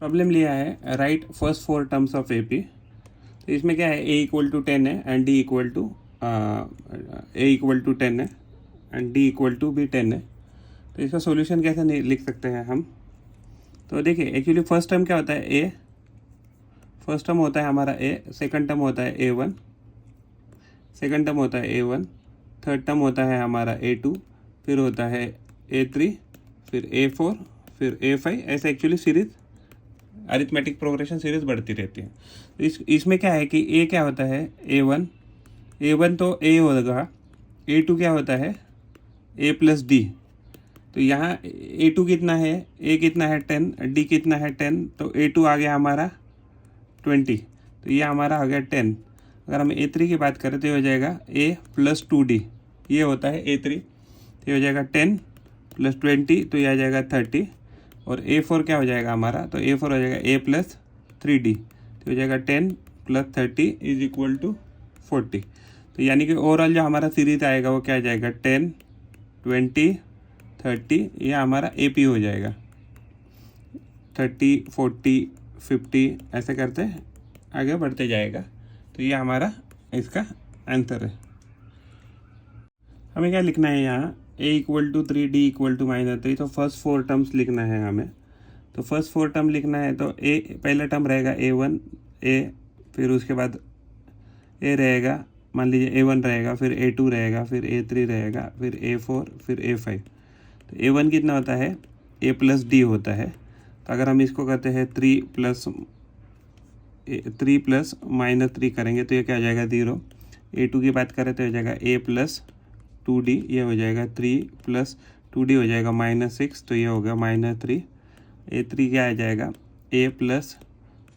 Problem लिया है write first four terms of AP. तो इसमें क्या है, ए इक्वल टू 10 है and D equal to A equal to 10 है एंड डी इक्वल टू भी 10 है। तो इसका सॉल्यूशन कैसे नहीं लिख सकते हैं हम। तो देखिए एक्चुअली फर्स्ट टर्म क्या होता है, ए फर्स्ट टर्म होता है हमारा ए, सेकंड टर्म होता है A1, सेकंड टर्म होता है A1, थर्ड टर्म होता है हमारा A2, फिर होता है A3, फिर A4, फिर A5। ऐसे actually series arithmetic progression series बढ़ती रहती है। तो इसमें क्या है कि ए क्या होता है A1 तो ए होगा, A2 क्या होता है A प्लस डी। तो यहाँ A2 कितना है, ए कितना है 10, डी कितना है 10, तो A2 आ गया हमारा 20, तो ये हमारा आ गया 10। अगर हम A3 की बात करें तो ये हो जाएगा A प्लस 2D, ये होता है A3, तो ये हो जाएगा 10 प्लस 20, तो ये आ जाएगा 30। और A4 क्या हो जाएगा हमारा, तो A4 हो जाएगा A प्लस 3D, तो हो जाएगा 10 प्लस 30 इज इक्वल टू 40। तो यानी कि ओवरऑल जो हमारा सीरीज आएगा वो क्या आ जाएगा 10 20 30, ये हमारा AP हो जाएगा। 30 40 50 ऐसे करते आगे बढ़ते जाएगा। तो ये हमारा इसका आंसर है। हमें क्या लिखना है यहाँ, A equal to 3 D equal to -3। तो फर्स्ट फोर टर्म्स लिखना है हमें। तो फर्स्ट फोर टर्म लिखना है तो ए पहला टर्म रहेगा A1 ए, फिर उसके बाद ए रहेगा, मान लीजिए A1 रहेगा, फिर A2 रहेगा, फिर A3 रहेगा, फिर A4, फिर A5। तो A1 कितना होता है, A प्लस डी होता है। तो अगर हम इसको कहते हैं 3 प्लस -3 करेंगे तो ये क्या हो जाएगा 0। A2 की बात करें तो हो जाएगा A प्लस 2D, ये हो जाएगा 3 प्लस 2D हो जाएगा -6, तो ये हो गया -3। A3 क्या आ जाएगा A प्लस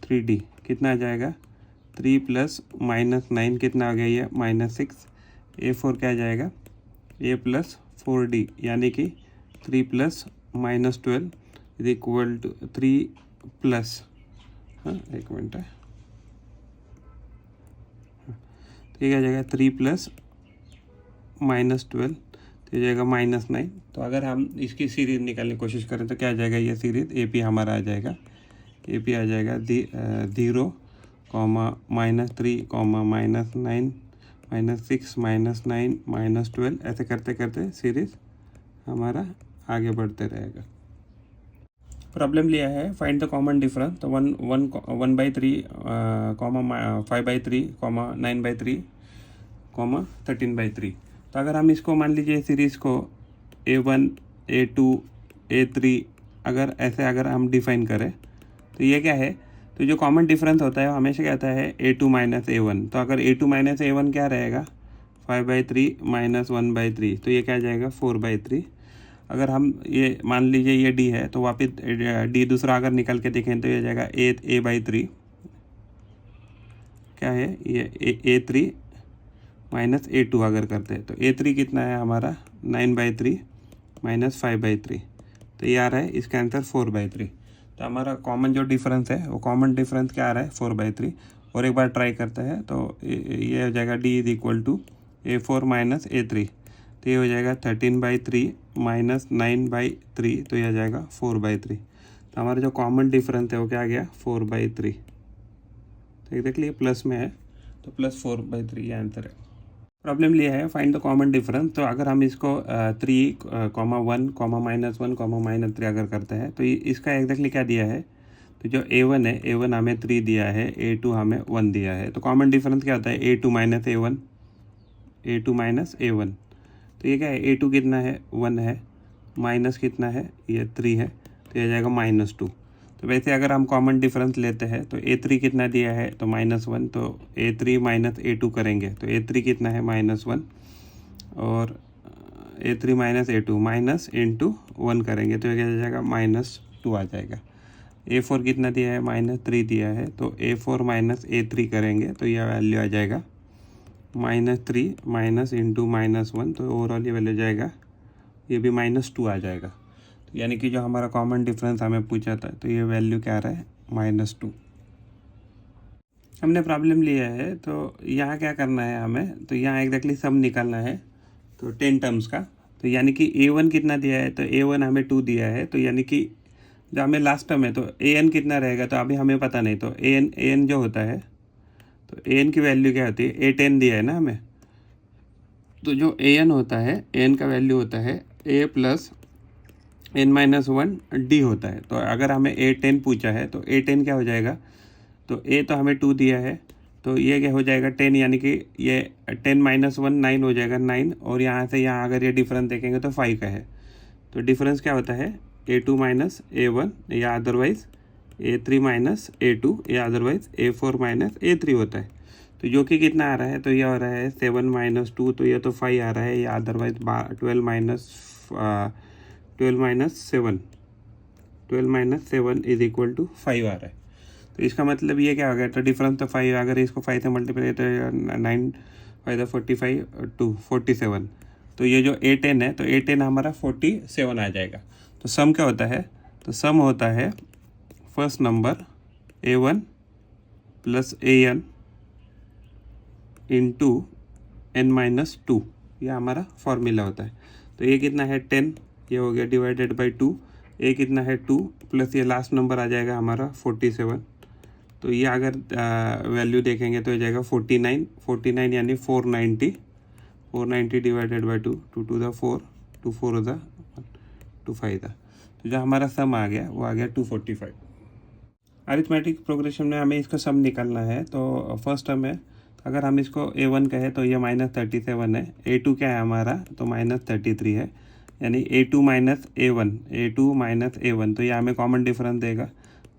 3D, कितना आ जाएगा 3 प्लस -9, कितना आ गया ये -6। A4 क्या आ जाएगा A प्लस 4D, यानी कि 3 plus -12 is equal to 3 plus, एक मिनट है, तो ये क्या जाएगा 3 प्लस -12, तो ये जाएगा -9। तो अगर हम इसकी सीरीज निकालने की कोशिश करें तो क्या आ जाएगा, ये सीरीज AP हमारा आ जाएगा, AP आ जाएगा 0, -3, -9, -6, -9, -12, ऐसे करते करते सीरीज हमारा आगे बढ़ते रहेगा। प्रॉब्लम लिया है फाइंड द कॉमन डिफरेंस। तो 1/3, 5/3, 9/3, 13/3। तो अगर हम इसको मान लीजिए सीरीज़ को A1 A2 A3 अगर हम डिफाइन करें तो ये क्या है, तो जो कॉमन डिफरेंस होता है वो हमेशा क्या होता है A2 माइनस A1। तो अगर A2 माइनस A1 क्या रहेगा 5/3 -1/3, तो ये क्या आ जाएगा 4/3। अगर हम ये मान लीजिए ये D है तो वापिस D दूसरा अगर निकल के देखें तो ये जाएगा A/3, क्या है ये A3 माइनस A2 अगर करते हैं तो A3 कितना है हमारा 9/3 -5/3, तो ये आ रहा है इसका आंसर 4/3। तो हमारा कॉमन जो डिफरेंस है वो कॉमन डिफरेंस क्या आ रहा है 4/3। और एक बार ट्राई करते हैं तो ये हो जाएगा D is equal to A4 minus A3, तो ये हो जाएगा 13/3 -9/3, तो ये आ जाएगा 4/3। तो हमारा जो कॉमन डिफरेंस है वो क्या आ गया 4/3। तो एग्जैक्टली प्लस में है तो +4/3 ये आंसर है। प्रॉब्लम लिया है फाइंड द कॉमन डिफरेंस। तो अगर हम इसको 3, -1, -1, -3 अगर करते हैं तो इसका एग्जैक्टली क्या दिया है, तो जो A1 है A1 हमें 3 दिया है, A2 हमें 1 दिया है। तो कॉमन डिफरेंस क्या होता है A2 minus A1, A2 minus A1। तो ये क्या है A2 कितना है 1 है, माइनस कितना है ये 3 है, तो ये जाएगा -2। तो वैसे अगर हम कॉमन डिफरेंस लेते हैं तो A3 कितना दिया है तो -1, तो A3 माइनस A2 करेंगे तो A3 कितना है -1, और A3 minus A2 minus into 1 करेंगे तो क्या जाएगा -2 आ जाएगा। A4 कितना दिया है -3 दिया है, तो A4 माइनस A3 करेंगे तो यह वैल्यू आ जाएगा -3 माइनस इंटू -1, तो ओवरऑल ये वैल्यू जाएगा ये भी -2 आ जाएगा। तो यानी कि जो हमारा कॉमन डिफरेंस हमें पूछा था तो ये वैल्यू क्या आ रहा है -2। हमने प्रॉब्लम लिया है तो यहाँ क्या करना है हमें, तो यहाँ एग्जैक्टली सम निकालना है तो 10 टर्म्स का। तो यानी कि A1 कितना दिया है, तो A1 हमें 2 दिया है, तो यानी कि जो हमें लास्ट टर्म है तो ए एन कितना रहेगा, तो अभी हमें पता नहीं, तो ए एन जो होता है, तो ए एन की वैल्यू क्या होती है, A10 दिया है ना हमें, तो जो ए एन होता है, ए एन का वैल्यू होता है ए प्लस n-1 डी होता है। तो अगर हमें A10 पूछा है तो A10 क्या हो जाएगा, तो ए तो हमें 2 दिया है, तो ये क्या हो जाएगा 10, यानी कि ये 10 - 1 9 हो जाएगा 9, और यहाँ से यहाँ अगर ये डिफरेंस देखेंगे तो 5 का है। तो डिफरेंस क्या होता है, A2 - A1 या अदरवाइज A3 - A2 या अदरवाइज A4 - A3 होता है। तो जो कि कितना आ रहा है, तो ये हो रहा है 7 - 2, तो ये तो 5 आ रहा है, या अदरवाइज 12 - 7 इज इक्वल टू 5 आ रहा है। तो इसका मतलब ये क्या हो गया, तो डिफरेंस तो 5, अगर इसको 5 से मल्टीप्लाई तो 9 5 45 2 47, तो ये जो A10 है, तो A10 हमारा 47 आ जाएगा। तो सम क्या होता है, तो सम होता है first number A1 plus AN into n-2, ये हमारा फॉर्मूला होता है। तो ये कितना है 10, ये हो गया डिवाइडेड बाई 2, ए कितना है 2 प्लस ये लास्ट नंबर आ जाएगा हमारा 47। तो ये अगर वैल्यू देखेंगे तो हो जाएगा 49 यानी 490 divided by 2, 2 to the 4, 2 4 the 2 5 the, तो जो हमारा सम आ गया वो आ गया 245। अरिथमेटिक प्रोग्रेशन में हमें इसका सम निकालना है। तो फर्स्ट टर्म है, अगर हम इसको A1 कहें तो ये -37 है, A2 क्या है हमारा, तो -33 है, यानी A2 - A1, तो ये हमें कॉमन डिफरेंस देगा।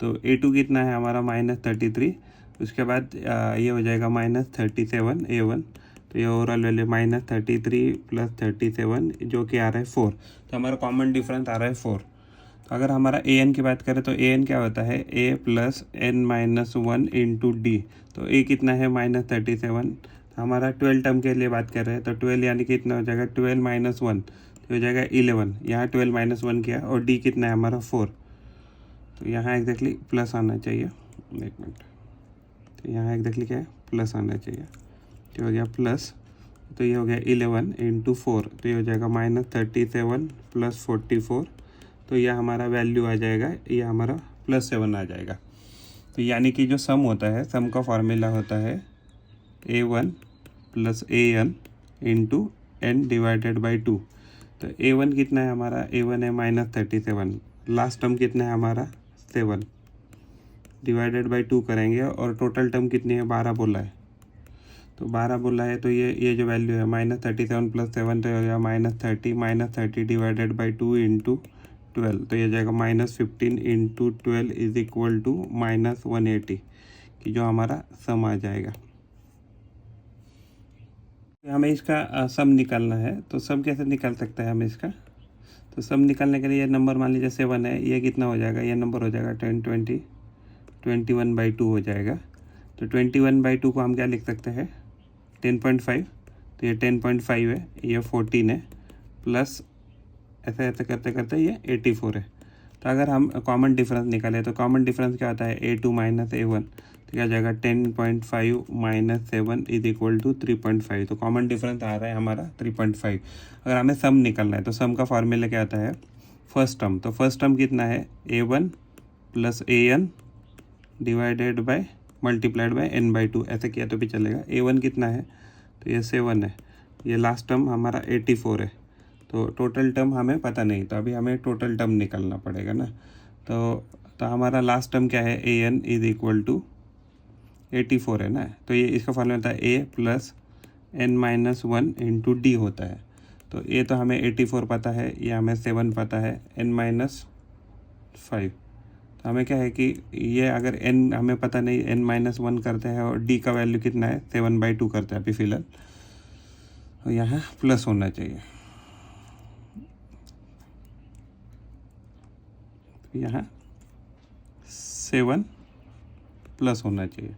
तो A2 कितना है हमारा -33, उसके बाद ये हो जाएगा -37 A1, तो ये ओवरऑल वैल्यू -33 + 37 जो कि आ रहा है 4, तो हमारा कॉमन डिफरेंस आ रहा है 4। तो अगर हमारा an की बात करें तो an क्या होता है, a plus n-1 into D, तो a कितना है -37, तो हमारा 12 टर्म के लिए बात कर रहे हैं, तो 12 यानी कि कितना हो जाएगा 12 - 1, तो हो जाएगा 11, यहाँ 12 - 1 किया, और d कितना है हमारा 4, तो यहाँ एग्जैक्टली प्लस आना चाहिए, एक मिनट, तो यहाँ एग्जैक्टली क्या है प्लस आना चाहिए, तो हो गया प्लस, तो ये हो गया 11 इंटू 4, तो ये हो जाएगा -37 + 44, तो यह हमारा वैल्यू आ जाएगा, ये हमारा +7 आ जाएगा। तो यानी कि जो सम होता है, सम का फार्मूला होता है A1 + AN into n divided by 2। तो A1 कितना है हमारा, A1 है -37, लास्ट टर्म कितना है हमारा 7, डिवाइडेड बाई 2 करेंगे, और टोटल टर्म कितनी है 12 बोला है, तो 12 बोला है, तो ये जो वैल्यू है -37 + 7, तो हो गया -30 डिवाइडेड बाई 2 इंटू 12, तो ये जाएगा -15 इंटू 12 इज इक्वल टू -180, कि जो हमारा सम आ जाएगा। हमें इसका सम निकालना है, तो सम कैसे निकाल सकते हैं हम इसका, तो सम निकालने के लिए ये नंबर मान लीजिए 7 है, ये कितना हो जाएगा, ये नंबर हो जाएगा 10 20 21/2 हो जाएगा। तो 21/2 को हम क्या लिख सकते हैं 10.5, तो ये 10.5 है, ये 14 है, प्लस ऐसे ऐसे करते करते ये 84 है। तो अगर हम कॉमन डिफरेंस निकालें तो कॉमन डिफरेंस क्या होता है, A2 - A1, तो क्या जाएगा 10.5 - 7 इज इक्वल टू 3.5, तो कॉमन डिफरेंस आ रहा है हमारा 3.5। अगर हमें सम निकालना है तो सम का फार्मूला क्या आता है, फर्स्ट टर्म, तो फर्स्ट टर्म कितना है A1 + AN divided by multiplied by n/2, ऐसे किया तो भी चलेगा। A1 कितना है, तो ये 7 है, ये लास्ट टर्म हमारा 84 है, तो टोटल टर्म हमें पता नहीं, तो अभी हमें टोटल टर्म निकालना पड़ेगा ना। तो हमारा लास्ट टर्म क्या है, AN इज इक्वल टू 84 है ना, तो ये इसका फॉर्मूला होता है A plus n-1 into D होता है। तो A तो हमें 84 पता है, ये हमें 7 पता है, n-5, तो हमें क्या है कि ये अगर n हमें पता नहीं, n-1 करते हैं, और d का वैल्यू कितना है 7/2 करते हैं अभी फ़िलहाल, तो यहाँ प्लस होना चाहिए, यहाँ 7 प्लस होना चाहिए।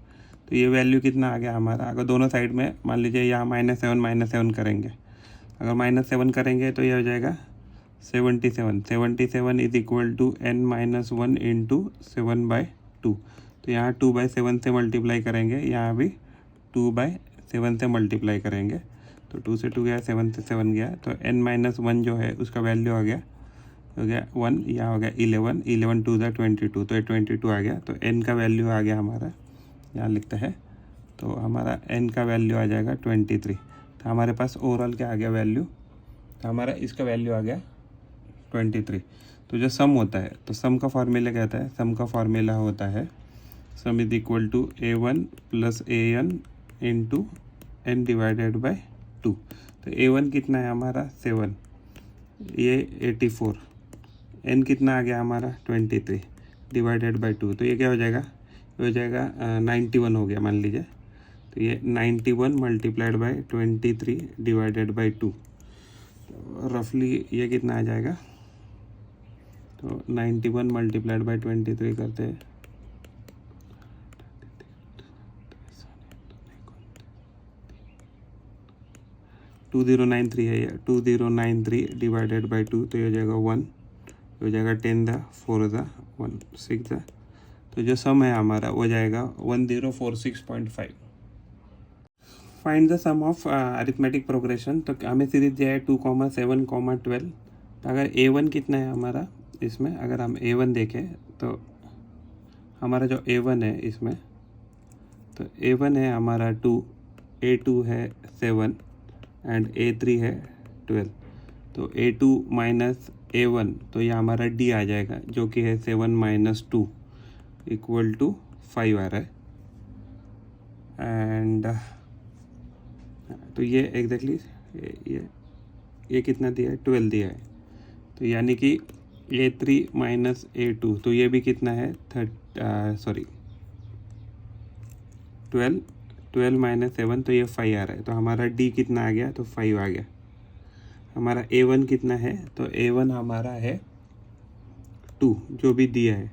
तो ये वैल्यू कितना आ गया हमारा, अगर दोनों साइड में मान लीजिए यहाँ -7 करेंगे, अगर -7 करेंगे तो ये हो जाएगा 77 is equal to n-1 into 7/2, तो यहाँ 2/7 से मल्टीप्लाई करेंगे, यहाँ भी 2/7 से मल्टीप्लाई करेंगे, तो 2 से 2 गया, 7 से 7 गया, तो n-1 जो है उसका वैल्यू आ गया हो गया 1, यहाँ हो गया 11, 11 टू ज़ा 22, तो ये 22 आ गया। तो n का वैल्यू आ गया हमारा, यहाँ लिखते हैं, तो हमारा n का वैल्यू आ जाएगा 23। तो हमारे पास ओवरऑल क्या आ गया वैल्यू, तो हमारा इसका वैल्यू आ गया 23। तो जो सम होता है, तो सम का फार्मूला क्या होता है, सम का फार्मूला होता है sum is equal to a1 plus an into n divided by 2। तो a1 कितना है हमारा 7, ये 84, n कितना आ गया हमारा 23 डिवाइडेड बाय 2, तो ये क्या हो जाएगा, ये हो जाएगा 91 हो गया मान लीजिए। तो ये 91 मल्टीप्लाइड बाय 23 डिवाइडेड बाय 2, तो रफली ये कितना आ जाएगा, तो 91 मल्टीप्लाइड बाय 23 करते हैं, 2093 है, ये 2093 डिवाइडेड बाय 2, तो ये हो जाएगा 1, हो जाएगा 10 दा 4 दा 1 6 दा, तो जो सम है हमारा वो जाएगा 1046.5। Find the sum of arithmetic progression, तो हमें सीरीज दिया है 2, 7, 12। तो अगर a1 कितना है हमारा इसमें, अगर हम a1 देखें तो हमारा जो a1 है इसमें, तो a1 है हमारा 2, a2 है 7 एंड a3 है 12। तो a2 माइनस a1, तो ये हमारा d आ जाएगा जो कि है 7 माइनस 2 इक्वल टू 5 आ रहा है। एंड तो ये एग्जैक्टली ये कितना दिया है, 12 दिया है। तो यानी कि a3 माइनस a2, तो ये भी कितना है 12 माइनस 7, तो ये 5 आ रहा है। तो हमारा d कितना आ गया, तो 5 आ गया। हमारा a1 कितना है, तो a1 हमारा है 2 जो भी दिया है।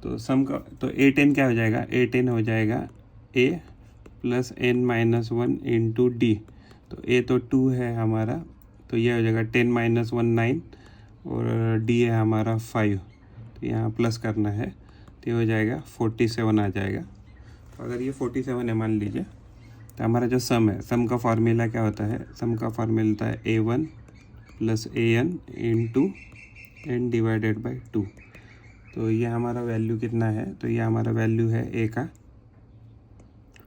तो सम का, तो a10 क्या हो जाएगा, a10 हो जाएगा a plus n minus 1 into D. तो a तो 2 है हमारा, तो ये हो जाएगा 10 माइनस 1 9 और d है हमारा 5, तो यहाँ प्लस करना है, तो ये हो जाएगा 47 आ जाएगा। तो अगर ये 47 है मान लीजिए, तो हमारा जो सम है, सम का फार्मूला क्या होता है, सम का फार्मूला होता है a1 plus an into n divided by 2। तो ये हमारा वैल्यू कितना है, तो ये हमारा वैल्यू है a का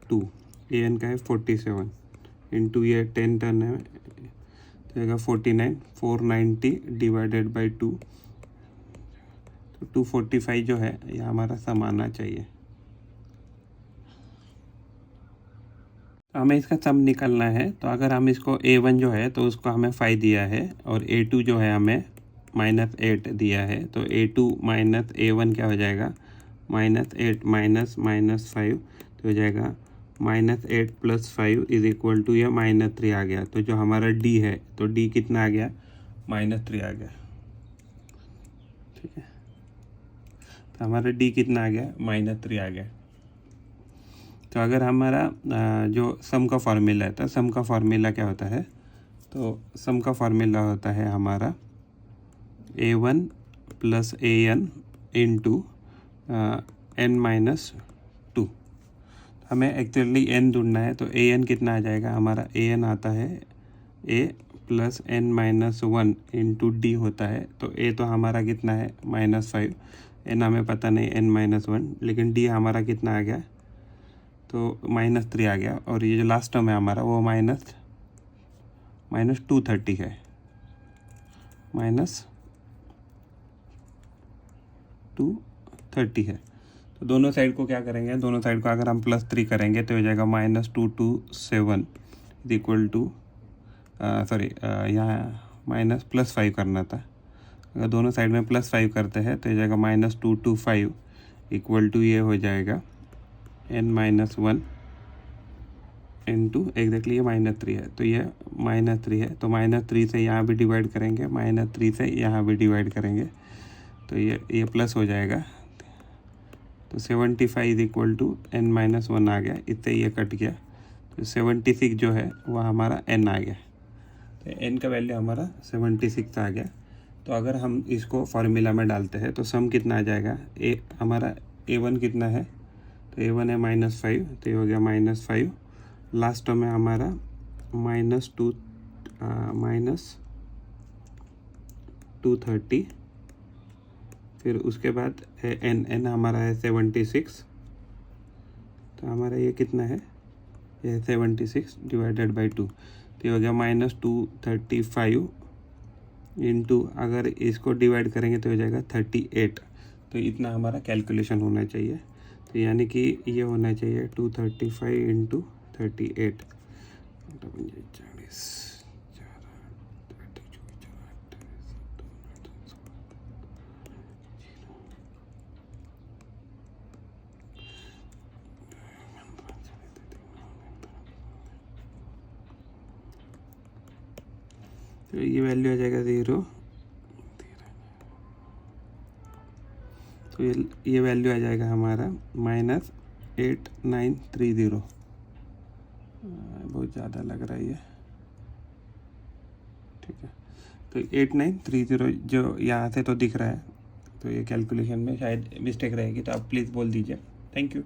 2, an का है 47 इंटू ये 10 टर्न है, तो आएगा 49, 490 डिवाइडेड बाई 2, तो 245 जो है ये हमारा सम आना चाहिए। तो हमें इसका सम निकालना है। तो अगर हम इसको a1 जो है तो उसको हमें 5 दिया है और a2 जो है हमें -8 दिया है, तो a2 माइनस a1 क्या हो जाएगा, -8 माइनस -5, तो हो जाएगा -8 प्लस 5 इज इक्वल टू ये -3 आ गया। तो जो हमारा d है, तो d कितना आ गया, -3 आ गया। ठीक है, तो हमारा d कितना आ गया, -3 आ गया। तो अगर हमारा जो सम का फार्मूला है, तो सम का फार्मूला क्या होता है, तो सम का फार्मूला होता है हमारा a1 plus an into n minus 2। हमें एक्चुअली n ढूंढना है, तो an कितना आ जाएगा हमारा, an आता है a plus n minus 1 into D होता है। तो a तो हमारा कितना है -5, n हमें पता नहीं n माइनस 1, लेकिन d हमारा कितना आ गया, तो -3 आ गया। और ये जो लास्ट टर्म है हमारा वो -230 है, -230 है। तो दोनों साइड को क्या करेंगे, दोनों साइड को अगर हम +3 करेंगे तो हो जाएगा -227 इज इक्वल टू यहाँ +5 करना था। अगर दोनों साइड में +5 करते हैं तो हो जाएगा -225 इक्वल टू ये हो जाएगा n-1 इंटू एग्जैक्टली ये -3 है, तो ये -3 है। तो -3 से यहाँ भी डिवाइड करेंगे, -3 से यहाँ भी डिवाइड करेंगे, तो ये प्लस हो जाएगा। तो 75 इज इक्वल टू n-1 आ गया, इससे ये कट गया, तो 76 जो है वह हमारा n आ गया। तो n का वैल्यू हमारा 76 आ गया। तो अगर हम इसको फार्मूला में डालते हैं तो सम कितना आ जाएगा, हमारा a1 कितना है, तो a1 है -5, तो ये हो गया -5। लास्ट में हमारा -2 230, फिर उसके बाद n हमारा है 76, तो हमारा ये कितना है, ये 76 डिवाइडेड बाई 2, तो ये हो गया -235 इंटू, अगर इसको डिवाइड करेंगे तो हो जाएगा 38। तो इतना हमारा कैलकुलेशन होना चाहिए। तो यानी कि ये होना चाहिए 235 इंटू 38, 40, तो ये वैल्यू आ जाएगा 0, तो ये वैल्यू आ जाएगा हमारा -8930। बहुत ज़्यादा लग रहा है ये, ठीक है। तो 8930 जो यहाँ से तो दिख रहा है, तो ये कैलकुलेशन में शायद मिस्टेक रहेगी, तो आप प्लीज़ बोल दीजिए। Thank you.